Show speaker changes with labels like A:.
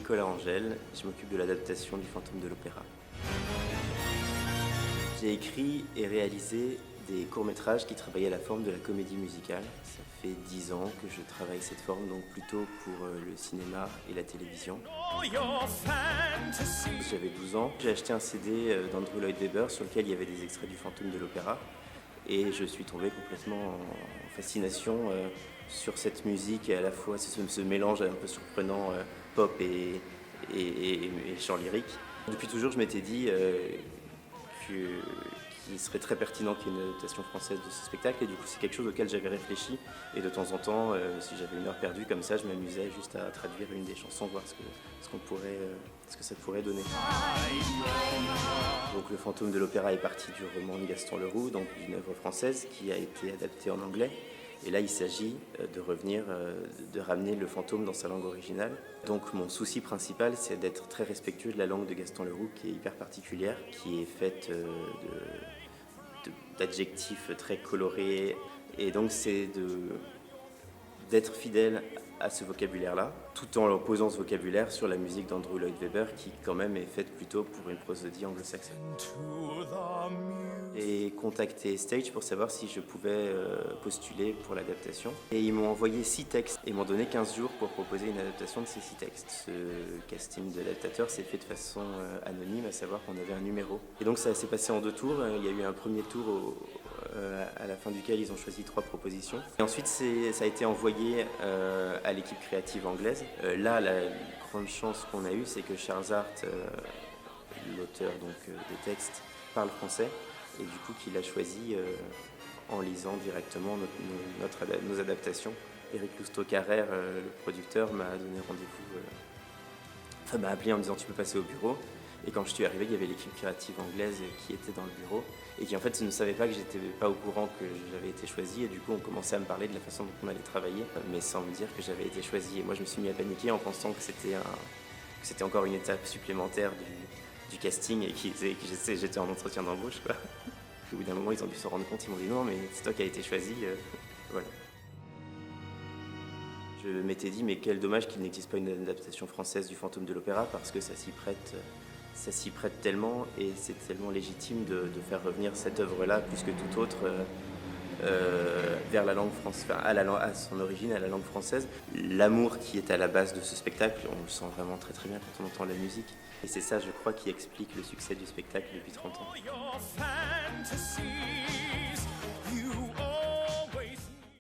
A: Nicolas Angel, je m'occupe de l'adaptation du Fantôme de l'Opéra. J'ai écrit et réalisé des courts-métrages qui travaillaient la forme de la comédie musicale. Ça fait 10 ans que je travaille cette forme, donc plutôt pour le cinéma et la télévision. J'avais 12 ans, j'ai acheté un CD d'Andrew Lloyd Webber sur lequel il y avait des extraits du Fantôme de l'Opéra. Et je suis tombé complètement en fascination sur cette musique et à la fois ce mélange un peu surprenant pop et chant lyrique. Depuis toujours, je m'étais dit qu'il serait très pertinent qu'il y ait une adaptation française de ce spectacle, et du coup c'est quelque chose auquel j'avais réfléchi, et de temps en temps, si j'avais une heure perdue comme ça, je m'amusais juste à traduire une des chansons, voir ce que ça pourrait donner. Donc le Fantôme de l'Opéra est parti du roman de Gaston Leroux, donc d'une œuvre française qui a été adaptée en anglais. Et là, il s'agit de ramener le fantôme dans sa langue originale. Donc mon souci principal, c'est d'être très respectueux de la langue de Gaston Leroux, qui est hyper particulière, qui est faite d'adjectifs très colorés. Et donc c'est d'être fidèle à ce vocabulaire-là, tout en posant ce vocabulaire sur la musique d'Andrew Lloyd Webber, qui quand même est faite plutôt pour une prosodie anglo-saxonne. J'ai contacté Stage pour savoir si je pouvais postuler pour l'adaptation. Et ils m'ont envoyé 6 textes et m'ont donné 15 jours pour proposer une adaptation de ces 6 textes. Ce casting de l'adaptateur s'est fait de façon anonyme, à savoir qu'on avait un numéro. Et donc ça s'est passé en 2 tours. Il y a eu un premier tour à la fin duquel ils ont choisi 3 propositions. Et ensuite, ça a été envoyé à l'équipe créative anglaise. Là, la grande chance qu'on a eue, c'est que Charles Hart, l'auteur des textes, parle français, et du coup qu'il a choisi en lisant directement nos adaptations. Éric Lousteau-Carrère, le producteur, m'a donné rendez-vous, m'a appelé en me disant tu peux passer au bureau. Et quand je suis arrivé, il y avait l'équipe créative anglaise qui était dans le bureau et qui en fait ne savait pas que j'étais pas au courant que j'avais été choisi, et du coup on commençait à me parler de la façon dont on allait travailler, mais sans me dire que j'avais été choisi. Et moi je me suis mis à paniquer en pensant que c'était encore une étape supplémentaire du casting et que j'étais en entretien d'embauche, quoi. Au bout d'un moment ils ont dû se rendre compte, ils m'ont dit non mais c'est toi qui as été choisi, voilà. Je m'étais dit mais quel dommage qu'il n'existe pas une adaptation française du Fantôme de l'Opéra, parce que ça s'y prête tellement, et c'est tellement légitime de faire revenir cette œuvre-là plus que toute autre vers la langue française, à son origine, à la langue française. L'amour qui est à la base de ce spectacle, on le sent vraiment très très bien quand on entend la musique. Et c'est ça, je crois, qui explique le succès du spectacle depuis 30 ans.